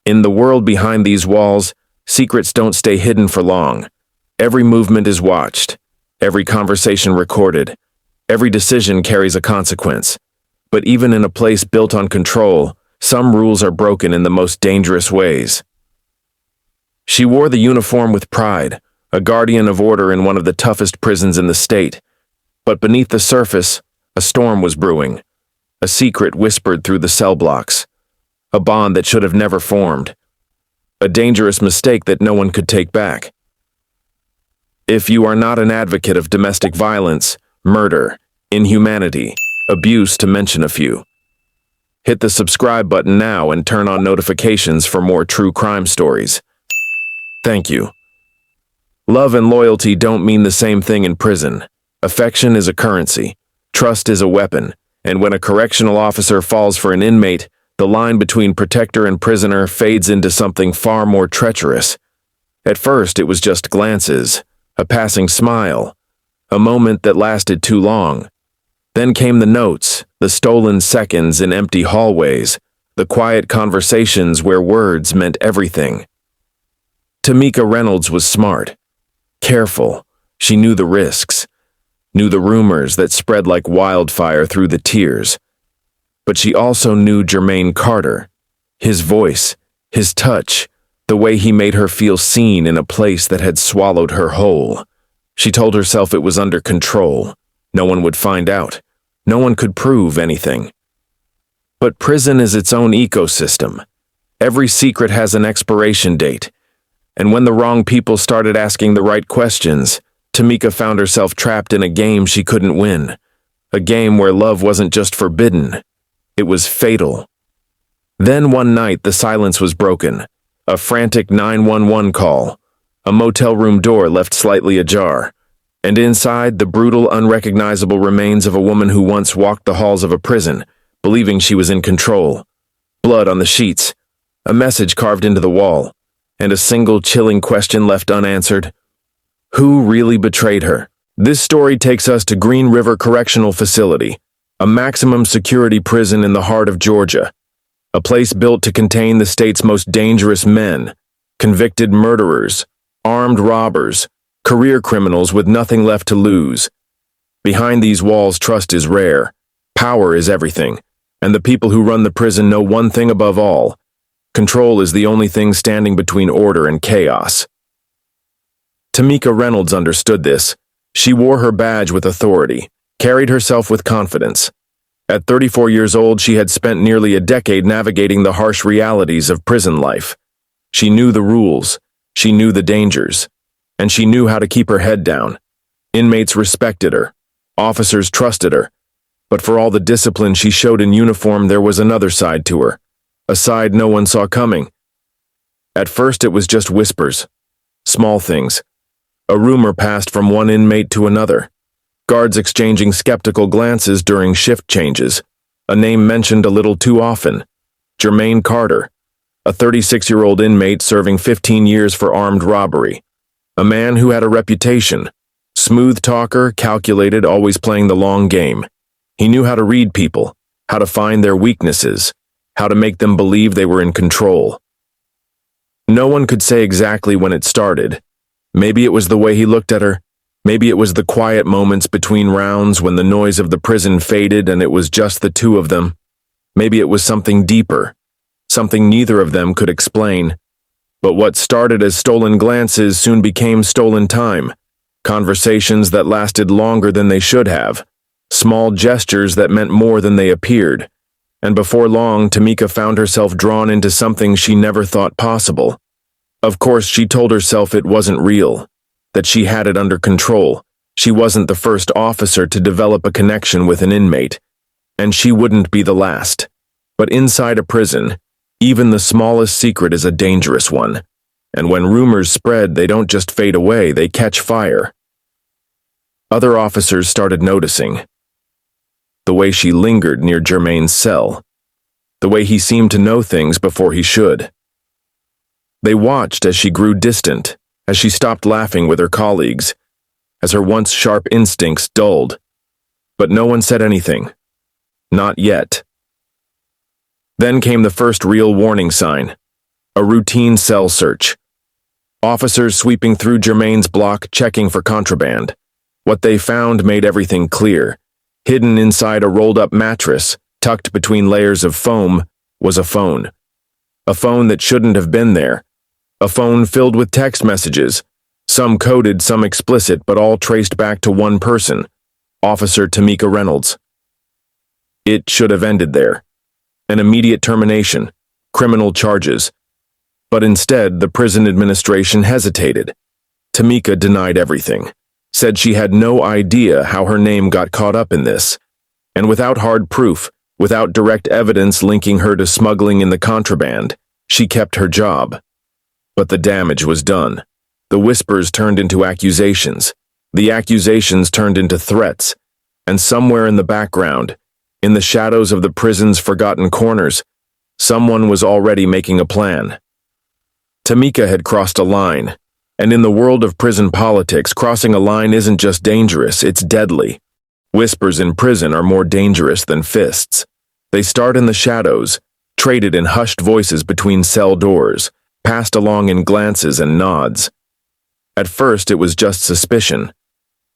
In the world behind these walls, secrets don't stay hidden for long. Every movement is watched, every conversation recorded, every decision carries a consequence. But even in a place built on control, some rules are broken in the most dangerous ways. She wore the uniform with pride, a guardian of order in one of the toughest prisons in the state. But beneath the surface, a storm was brewing. A secret whispered through the cell blocks. A bond that should have never formed. A dangerous mistake that no one could take back. If you are not an advocate of domestic violence, murder, inhumanity, abuse to mention a few, hit the subscribe button now and turn on notifications for more true crime stories. Thank you. Love and loyalty don't mean the same thing in prison. Affection is a currency. Trust is a weapon. And when a correctional officer falls for an inmate, the line between protector and prisoner fades into something far more treacherous. At first, it was just glances, a passing smile, a moment that lasted too long. Then came the notes, the stolen seconds in empty hallways, the quiet conversations where words meant everything. Tamika Reynolds was smart, careful. She knew the risks, knew the rumors that spread like wildfire through the tears. But she also knew Jermaine Carter, his voice, his touch, the way he made her feel seen in a place that had swallowed her whole. She told herself it was under control. No one would find out. No one could prove anything. But prison is its own ecosystem. Every secret has an expiration date. And when the wrong people started asking the right questions, Tamika found herself trapped in a game she couldn't win. A game where love wasn't just forbidden. It was fatal. Then one night, the silence was broken. A frantic 911 call. A motel room door left slightly ajar. And inside, the brutal, unrecognizable remains of a woman who once walked the halls of a prison, believing she was in control. Blood on the sheets. A message carved into the wall. And a single chilling question left unanswered. Who really betrayed her? This story takes us to Green River Correctional Facility, a maximum security prison in the heart of Georgia, a place built to contain the state's most dangerous men, convicted murderers, armed robbers, career criminals with nothing left to lose. Behind these walls, trust is rare, power is everything, and the people who run the prison know one thing above all: control is the only thing standing between order and chaos. Tamika Reynolds understood this. She wore her badge with authority, carried herself with confidence. At 34 years old, she had spent nearly a decade navigating the harsh realities of prison life. She knew the rules, she knew the dangers, and she knew how to keep her head down. Inmates respected her, officers trusted her, but for all the discipline she showed in uniform, there was another side to her, a side no one saw coming. At first, it was just whispers, small things. A rumor passed from one inmate to another, guards exchanging skeptical glances during shift changes, a name mentioned a little too often: Jermaine Carter, a 36-year-old inmate serving 15 years for armed robbery, a man who had a reputation, smooth talker, calculated, always playing the long game. He knew how to read people, how to find their weaknesses, how to make them believe they were in control. No one could say exactly when it started. Maybe it was the way he looked at her. Maybe it was the quiet moments between rounds when the noise of the prison faded and it was just the two of them. Maybe it was something deeper, something neither of them could explain. But what started as stolen glances soon became stolen time. Conversations that lasted longer than they should have. Small gestures that meant more than they appeared. And before long, Tamika found herself drawn into something she never thought possible. Of course, she told herself it wasn't real, that she had it under control. She wasn't the first officer to develop a connection with an inmate, and she wouldn't be the last. But inside a prison, even the smallest secret is a dangerous one. And when rumors spread, they don't just fade away, they catch fire. Other officers started noticing. The way she lingered near Jermaine's cell. The way he seemed to know things before he should. They watched as she grew distant, as she stopped laughing with her colleagues, as her once sharp instincts dulled. But no one said anything. Not yet. Then came the first real warning sign. A routine cell search. Officers sweeping through Germain's block checking for contraband. What they found made everything clear. Hidden inside a rolled-up mattress, tucked between layers of foam, was a phone. A phone that shouldn't have been there. A phone filled with text messages, some coded, some explicit, but all traced back to one person, Officer Tamika Reynolds. It should have ended there. An immediate termination, criminal charges. But instead, the prison administration hesitated. Tamika denied everything, said she had no idea how her name got caught up in this, and without hard proof, without direct evidence linking her to smuggling in the contraband, she kept her job. But the damage was done. The whispers turned into accusations. The accusations turned into threats. And somewhere in the background, in the shadows of the prison's forgotten corners, someone was already making a plan. Tamika had crossed a line, and in the world of prison politics, crossing a line isn't just dangerous, it's deadly. Whispers in prison are more dangerous than fists. They start in the shadows, traded in hushed voices between cell doors, passed along in glances and nods. At first, it was just suspicion.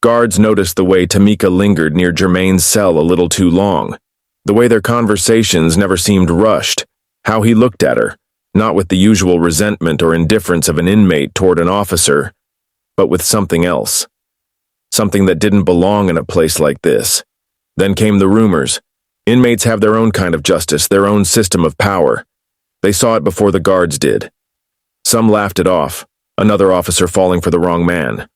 Guards noticed the way Tamika lingered near Germain's cell a little too long, the way their conversations never seemed rushed, how he looked at her, not with the usual resentment or indifference of an inmate toward an officer, but with something else. Something that didn't belong in a place like this. Then came the rumors. Inmates have their own kind of justice, their own system of power. They saw it before the guards did. Some laughed it off, another officer falling for the wrong man.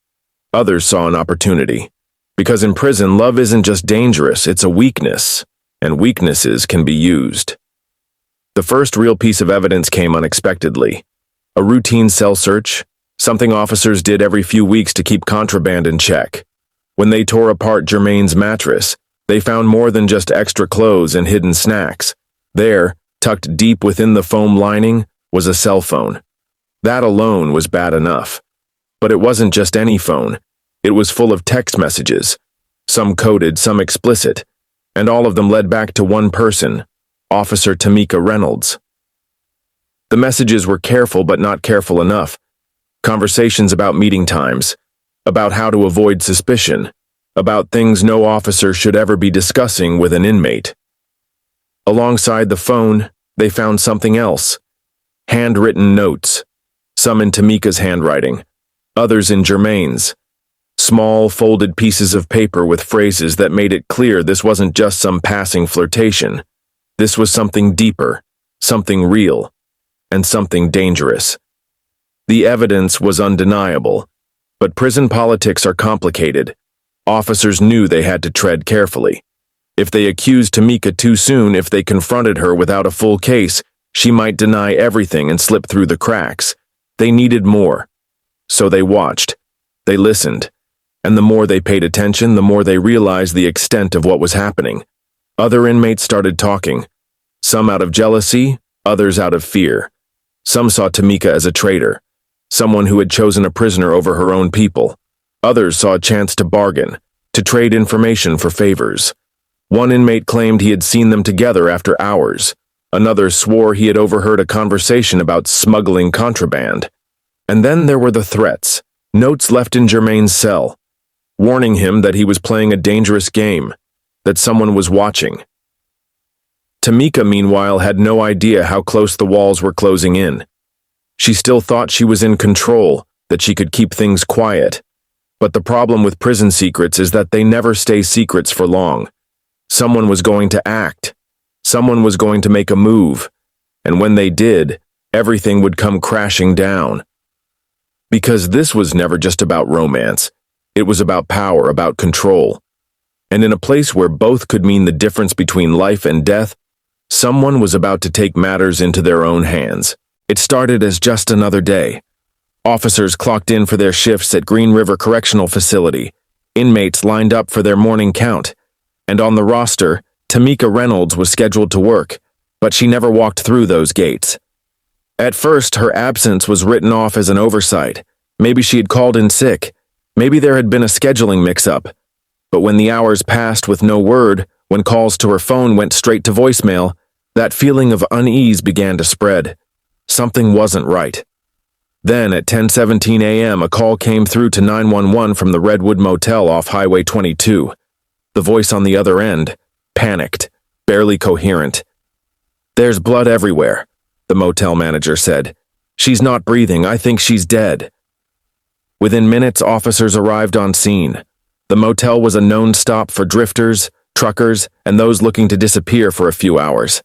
Others saw an opportunity. Because in prison, love isn't just dangerous, it's a weakness, and weaknesses can be used. The first real piece of evidence came unexpectedly. A routine cell search, something officers did every few weeks to keep contraband in check. When they tore apart Germain's mattress, they found more than just extra clothes and hidden snacks. There, tucked deep within the foam lining, was a cell phone. That alone was bad enough. But it wasn't just any phone. It was full of text messages, some coded, some explicit, and all of them led back to one person, Officer Tamika Reynolds. The messages were careful but not careful enough. Conversations about meeting times, about how to avoid suspicion, about things no officer should ever be discussing with an inmate. Alongside the phone, they found something else. Handwritten notes, some in Tamika's handwriting, others in Germain's. Small, folded pieces of paper with phrases that made it clear this wasn't just some passing flirtation. This was something deeper, something real, and something dangerous. The evidence was undeniable, but prison politics are complicated. Officers knew they had to tread carefully. If they accused Tamika too soon, if they confronted her without a full case, she might deny everything and slip through the cracks. They needed more. So they watched. They listened. And the more they paid attention, the more they realized the extent of what was happening. Other inmates started talking. Some out of jealousy, others out of fear. Some saw Tamika as a traitor, someone who had chosen a prisoner over her own people. Others saw a chance to bargain, to trade information for favors. One inmate claimed he had seen them together after hours. Another swore he had overheard a conversation about smuggling contraband. And then there were the threats, notes left in Germain's cell, warning him that he was playing a dangerous game, that someone was watching. Tamika, meanwhile, had no idea how close the walls were closing in. She still thought she was in control, that she could keep things quiet. But the problem with prison secrets is that they never stay secrets for long. Someone was going to act. Someone was going to make a move. And when they did, everything would come crashing down. Because this was never just about romance. It was about power, about control. And in a place where both could mean the difference between life and death, someone was about to take matters into their own hands. It started as just another day. Officers clocked in for their shifts at Green River Correctional Facility. Inmates lined up for their morning count. And on the roster, Tamika Reynolds was scheduled to work, but she never walked through those gates. At first, her absence was written off as an oversight. Maybe she had called in sick. Maybe there had been a scheduling mix-up. But when the hours passed with no word, when calls to her phone went straight to voicemail, that feeling of unease began to spread. Something wasn't right. Then, at 10:17 a.m., a call came through to 911 from the Redwood Motel off Highway 22. The voice on the other end, panicked, barely coherent. "There's blood everywhere," the motel manager said. "She's not breathing. I think she's dead." Within minutes, officers arrived on scene. The motel was a known stop for drifters, truckers, and those looking to disappear for a few hours.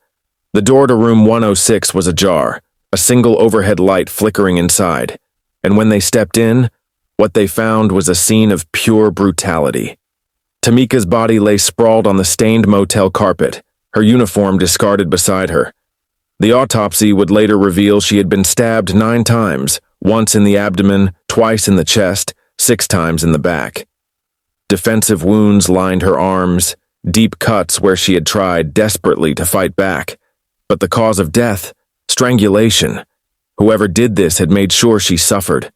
The door to room 106 was ajar, a single overhead light flickering inside, and when they stepped in, what they found was a scene of pure brutality. Tamika's body lay sprawled on the stained motel carpet, her uniform discarded beside her. The autopsy would later reveal she had been stabbed 9 times, once in the abdomen, twice in the chest, 6 times in the back. Defensive wounds lined her arms, deep cuts where she had tried desperately to fight back. But the cause of death, strangulation. Whoever did this had made sure she suffered.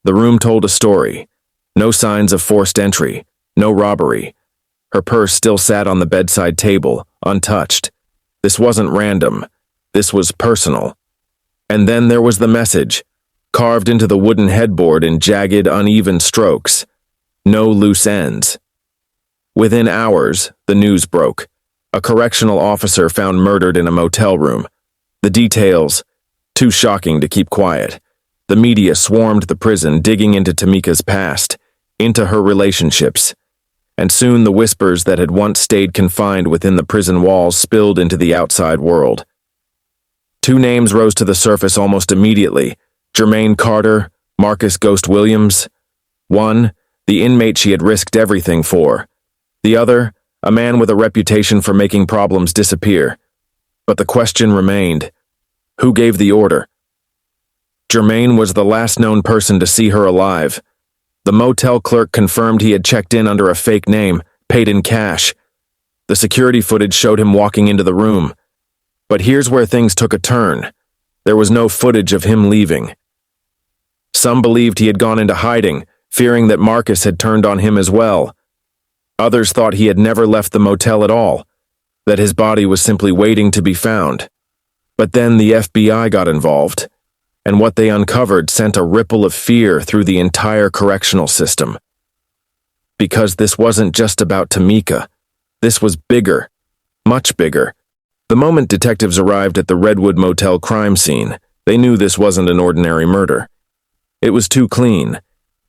The room told a story. No signs of forced entry, no robbery. Her purse still sat on the bedside table, untouched. This wasn't random. This was personal. And then there was the message, carved into the wooden headboard in jagged, uneven strokes. No loose ends. Within hours, the news broke. A correctional officer found murdered in a motel room. The details, too shocking to keep quiet. The media swarmed the prison, digging into Tamika's past, into her relationships. And soon the whispers that had once stayed confined within the prison walls spilled into the outside world. 2 names rose to the surface almost immediately: Jermaine Carter, Marcus Ghost Williams. One, the inmate she had risked everything for. The other, a man with a reputation for making problems disappear. But the question remained, who gave the order? Jermaine was the last known person to see her alive. The motel clerk confirmed he had checked in under a fake name, paid in cash. The security footage showed him walking into the room. But here's where things took a turn. There was no footage of him leaving. Some believed he had gone into hiding, fearing that Marcus had turned on him as well. Others thought he had never left the motel at all, that his body was simply waiting to be found. But then the FBI got involved, and what they uncovered sent a ripple of fear through the entire correctional system. Because this wasn't just about Tamika. This was bigger, much bigger. The moment detectives arrived at the Redwood Motel crime scene, they knew this wasn't an ordinary murder. It was too clean,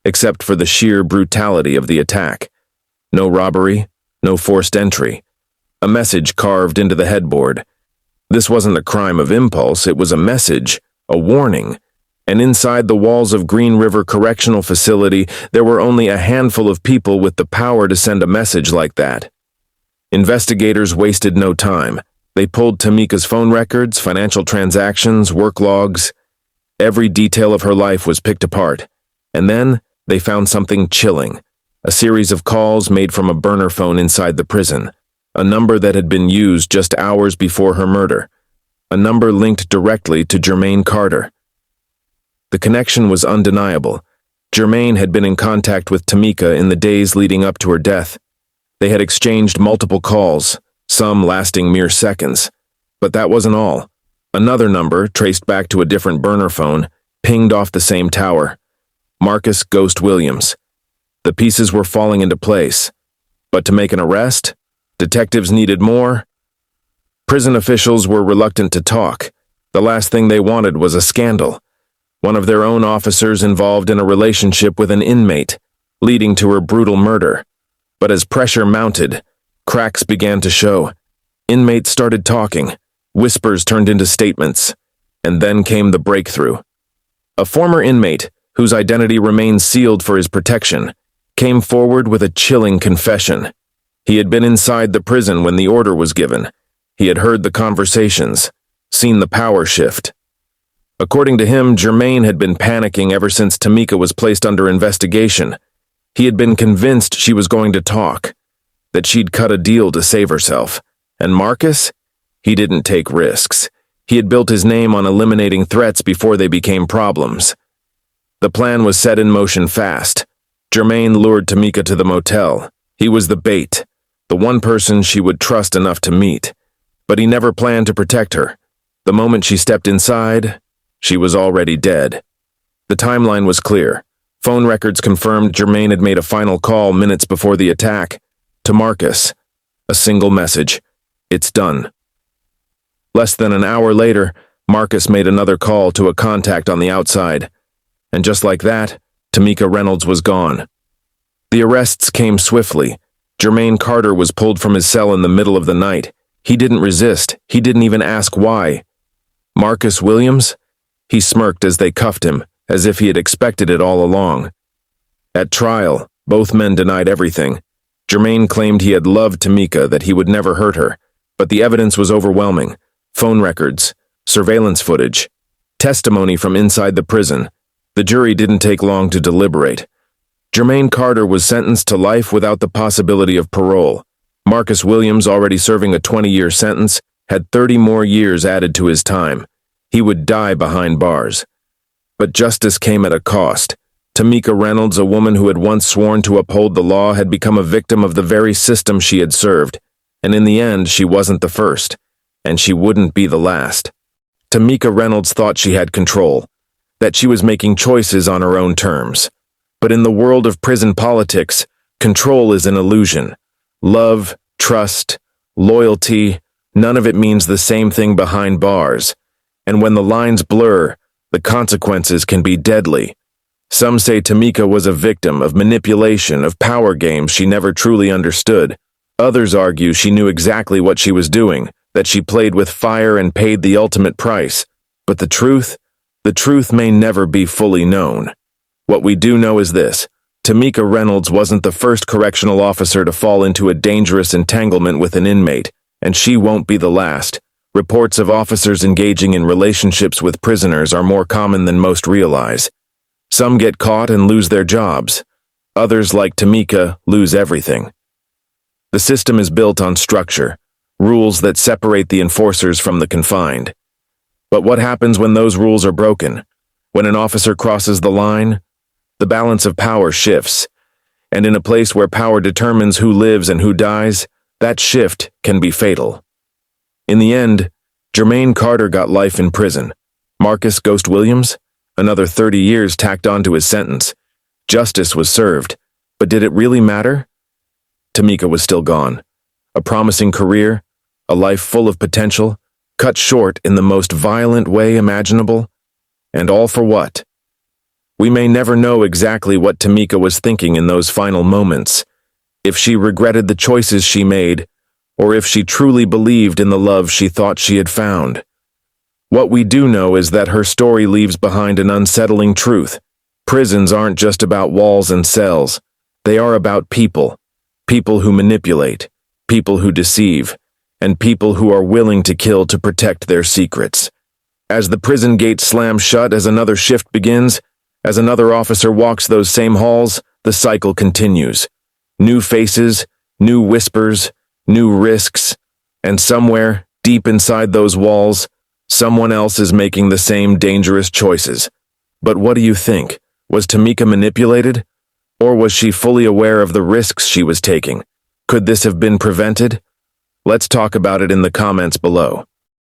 except for the sheer brutality of the attack. No robbery, no forced entry. A message carved into the headboard. This wasn't a crime of impulse, it was a message, a warning. And inside the walls of Green River Correctional Facility, there were only a handful of people with the power to send a message like that. Investigators wasted no time. They pulled Tamika's phone records, financial transactions, work logs. Every detail of her life was picked apart. And then they found something chilling. A series of calls made from a burner phone inside the prison. A number that had been used just hours before her murder. A number linked directly to Jermaine Carter. The connection was undeniable. Jermaine had been in contact with Tamika in the days leading up to her death. They had exchanged multiple calls, some lasting mere seconds. But that wasn't all. Another number, traced back to a different burner phone, pinged off the same tower. Marcus Ghost Williams. The pieces were falling into place. But to make an arrest, detectives needed more. Prison officials were reluctant to talk. The last thing they wanted was a scandal. One of their own officers involved in a relationship with an inmate, leading to her brutal murder. But as pressure mounted, cracks began to show. Inmates started talking. Whispers turned into statements. And then came the breakthrough. A former inmate, whose identity remained sealed for his protection, came forward with a chilling confession. He had been inside the prison when the order was given. He had heard the conversations, seen the power shift. According to him, Jermaine had been panicking ever since Tamika was placed under investigation. He had been convinced she was going to talk, that she'd cut a deal to save herself. And Marcus? He didn't take risks. He had built his name on eliminating threats before they became problems. The plan was set in motion fast. Jermaine lured Tamika to the motel. He was the bait, the one person she would trust enough to meet. But he never planned to protect her. The moment she stepped inside, she was already dead. The timeline was clear. Phone records confirmed Germain had made a final call minutes before the attack to Marcus. A single message. It's done. Less than an hour later, Marcus made another call to a contact on the outside. And just like that, Tamika Reynolds was gone. The arrests came swiftly. Germain Carter was pulled from his cell in the middle of the night. He didn't resist. He didn't even ask why. Marcus Williams? He smirked as they cuffed him, as if he had expected it all along. At trial, both men denied everything. Germain claimed he had loved Tamika, that he would never hurt her, but the evidence was overwhelming. Phone records, surveillance footage, testimony from inside the prison. The jury didn't take long to deliberate. Germain Carter was sentenced to life without the possibility of parole. Marcus Williams, already serving a 20-year sentence, had 30 more years added to his time. He would die behind bars. But justice came at a cost. Tamika Reynolds, a woman who had once sworn to uphold the law, had become a victim of the very system she had served. And in the end, she wasn't the first. And she wouldn't be the last. Tamika Reynolds thought she had control, that she was making choices on her own terms. But in the world of prison politics, control is an illusion. Love, trust, loyalty, none of it means the same thing behind bars. And when the lines blur, the consequences can be deadly. Some say Tamika was a victim of manipulation, of power games she never truly understood. Others argue she knew exactly what she was doing, that she played with fire and paid the ultimate price. But the truth may never be fully known. What we do know is this: Tamika Reynolds wasn't the first correctional officer to fall into a dangerous entanglement with an inmate, and she won't be the last. Reports of officers engaging in relationships with prisoners are more common than most realize. Some get caught and lose their jobs. Others, like Tamika, lose everything. The system is built on structure, rules that separate the enforcers from the confined. But what happens when those rules are broken? When an officer crosses the line? The balance of power shifts. And in a place where power determines who lives and who dies, that shift can be fatal. In the end, Germain Carter got life in prison. Marcus Ghost Williams? Another 30 years tacked onto his sentence. Justice was served. But did it really matter? Tamika was still gone. A promising career, a life full of potential, cut short in the most violent way imaginable. And all for what? We may never know exactly what Tamika was thinking in those final moments, if she regretted the choices she made, or if she truly believed in the love she thought she had found. What we do know is that her story leaves behind an unsettling truth. Prisons aren't just about walls and cells. They are about people. People who manipulate, people who deceive, and people who are willing to kill to protect their secrets. As the prison gates slam shut, as another shift begins, as another officer walks those same halls, the cycle continues. New faces, new whispers, new risks, and somewhere, deep inside those walls, someone else is making the same dangerous choices. But what do you think? Was Tamika manipulated? Or was she fully aware of the risks she was taking? Could this have been prevented? Let's talk about it in the comments below.